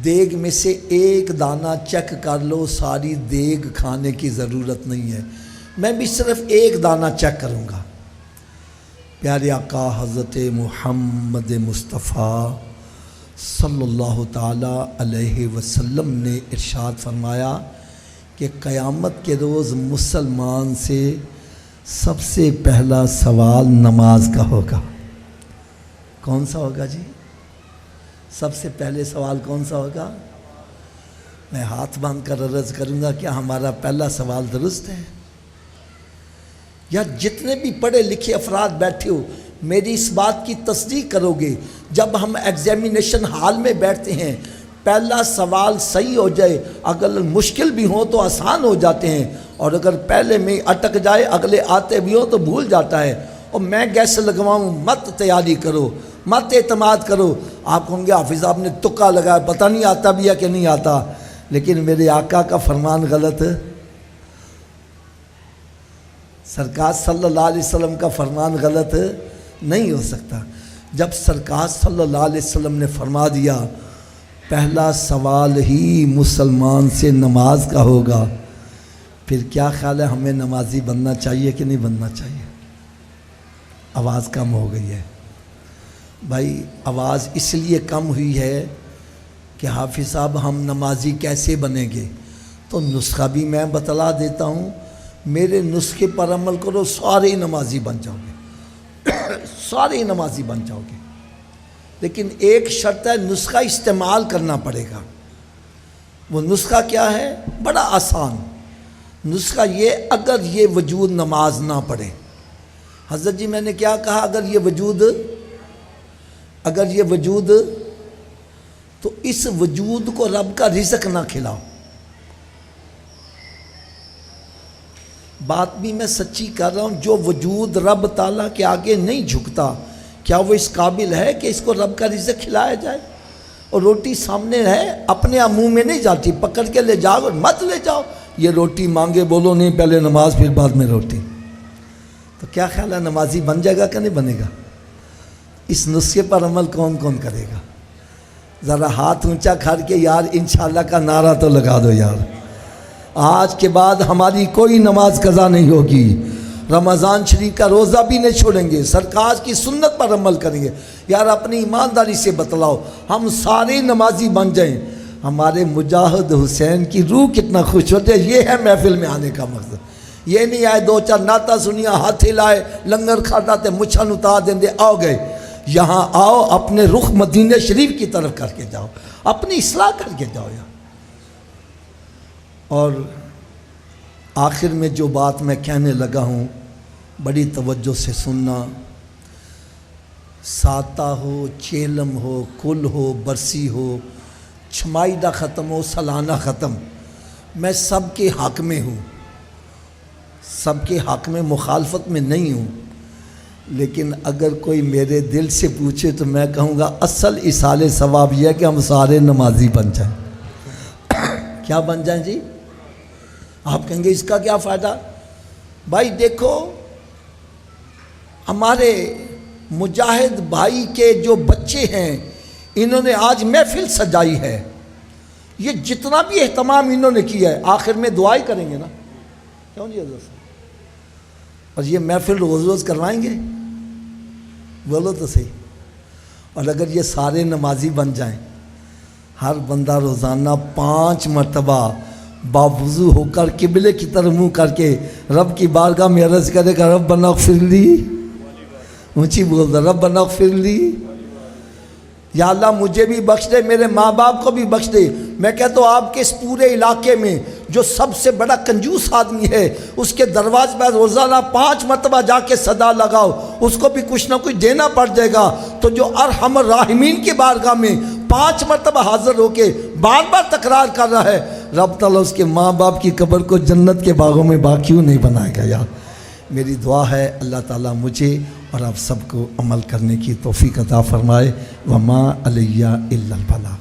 دیگ میں سے ایک دانہ چیک کر لو، ساری دیگ کھانے کی ضرورت نہیں ہے، میں بھی صرف ایک دانہ چیک کروں گا۔ پیارے آقا حضرت محمد مصطفیٰ صلی اللہ تعالیٰ علیہ وسلم نے ارشاد فرمایا کہ قیامت کے روز مسلمان سے سب سے پہلا سوال نماز کا ہوگا۔ کون سا ہوگا جی؟ سب سے پہلے سوال کون سا ہوگا؟ میں ہاتھ باندھ کر عرض کروں گا، کیا ہمارا پہلا سوال درست ہے؟ یا جتنے بھی پڑھے لکھے افراد بیٹھے ہو، میری اس بات کی تصدیق کرو گے، جب ہم ایگزامینیشن ہال میں بیٹھتے ہیں، پہلا سوال صحیح ہو جائے، اگر مشکل بھی ہو تو آسان ہو جاتے ہیں، اور اگر پہلے میں اٹک جائے اگلے آتے بھی ہو تو بھول جاتا ہے۔ اور میں گیس لگواؤں، مت تیاری کرو، مت اعتماد کرو۔ آپ کہوں گے حافظ صاحب نے تکا لگایا، پتہ نہیں آتا بھی ہے کہ نہیں آتا، لیکن میرے آقا کا فرمان غلط، سرکار صلی اللہ علیہ وسلم کا فرمان غلط نہیں ہو سکتا۔ جب سرکار صلی اللہ علیہ وسلم نے فرما دیا پہلا سوال ہی مسلمان سے نماز کا ہوگا، پھر کیا خیال ہے ہمیں نمازی بننا چاہیے کہ نہیں بننا چاہیے؟ آواز کم ہو گئی ہے بھائی، آواز اس لیے کم ہوئی ہے کہ حافظ صاحب ہم نمازی کیسے بنیں گے؟ تو نسخہ بھی میں بتلا دیتا ہوں، میرے نسخے پر عمل کرو، سارے نمازی بن جاؤ گے، سارے نمازی بن جاؤ گے، لیکن ایک شرط ہے، نسخہ استعمال کرنا پڑے گا۔ وہ نسخہ کیا ہے؟ بڑا آسان نسخہ یہ، اگر یہ وجود نماز نہ پڑھے، حضرت جی میں نے کیا کہا؟ اگر یہ وجود تو اس وجود کو رب کا رزق نہ کھلاؤ۔ بات بھی میں سچی کر رہا ہوں، جو وجود رب تعالیٰ کے آگے نہیں جھکتا، کیا وہ اس قابل ہے کہ اس کو رب کا رزق کھلایا جائے؟ اور روٹی سامنے ہے، اپنے منہ میں نہیں جاتی، پکڑ کے لے جاؤ اور مت لے جاؤ، یہ روٹی مانگے بولو نہیں، پہلے نماز پھر بعد میں روٹی۔ تو کیا خیال ہے نمازی بن جائے گا کہ نہیں بنے گا؟ اس نسخے پر عمل کون کون کرے گا؟ ذرا ہاتھ اونچا کر کے یار انشاءاللہ کا نعرہ تو لگا دو یار۔ آج کے بعد ہماری کوئی نماز قضا نہیں ہوگی، رمضان شریف کا روزہ بھی نہیں چھوڑیں گے، سرکار کی سنت پر عمل کریں گے۔ یار اپنی ایمانداری سے بتلاؤ، ہم سارے نمازی بن جائیں، ہمارے مجاہد حسین کی روح کتنا خوش ہوتے ہیں۔ یہ ہے محفل میں آنے کا مقصد، یہ نہیں آئے دو چار نعتاں سنیا، ہاتھ ہلائے، لنگر کھاتا تے مچھن اتار دیں دے آؤ گئے۔ یہاں آؤ، اپنے رخ مدینہ شریف کی طرف کر کے جاؤ، اپنی اصلاح کر کے جاؤ یار۔ اور آخر میں جو بات میں کہنے لگا ہوں، بڑی توجہ سے سننا۔ ساتہ ہو، چیلم ہو، کل ہو، برسی ہو، چھمائیدہ ختم ہو، سالانہ ختم، میں سب کے حق میں ہوں، سب کے حق میں مخالفت میں نہیں ہوں، لیکن اگر کوئی میرے دل سے پوچھے تو میں کہوں گا اصل اصال ثواب یہ ہے کہ ہم سارے نمازی بن جائیں۔ کیا بن جائیں جی؟ آپ کہیں گے اس کا کیا فائدہ؟ بھائی دیکھو، ہمارے مجاہد بھائی کے جو بچے ہیں، انہوں نے آج محفل سجائی ہے، یہ جتنا بھی اہتمام انہوں نے کیا ہے، آخر میں دعائیں کریں گے نا، کیوں جی حضرت صاحب؟ اور یہ محفل روز روز کروائیں گے؟ بولو تو صحیح۔ اور اگر یہ سارے نمازی بن جائیں، ہر بندہ روزانہ 5 مرتبہ باوضو ہو کر قبلے کی طرف منہ کر کے رب کی بارگاہ میں عرض کرے گا، ربنا اغفر لی، اونچی بول دو، ربنا اغفر لی، یا اللہ مجھے بھی بخش دے، میرے ماں باپ کو بھی بخش دے۔ میں کہتا ہوں آپ کے اس پورے علاقے میں جو سب سے بڑا کنجوس آدمی ہے، اس کے دروازے پر روزانہ 5 مرتبہ جا کے صدا لگاؤ، اس کو بھی کچھ نہ کچھ دینا پڑ جائے گا۔ تو جو ارحم الراحمین کی بارگاہ میں 5 مرتبہ حاضر ہو کے بار بار تکرار کر رہا ہے، رب تعالیٰ اس کے ماں باپ کی قبر کو جنت کے باغوں میں باقیوں نہیں بنائے گا یار۔ میری دعا ہے اللہ تعالیٰ مجھے اور آپ سب کو عمل کرنے کی توفیق عطا فرمائے۔ وما علیہ الا البلاغ۔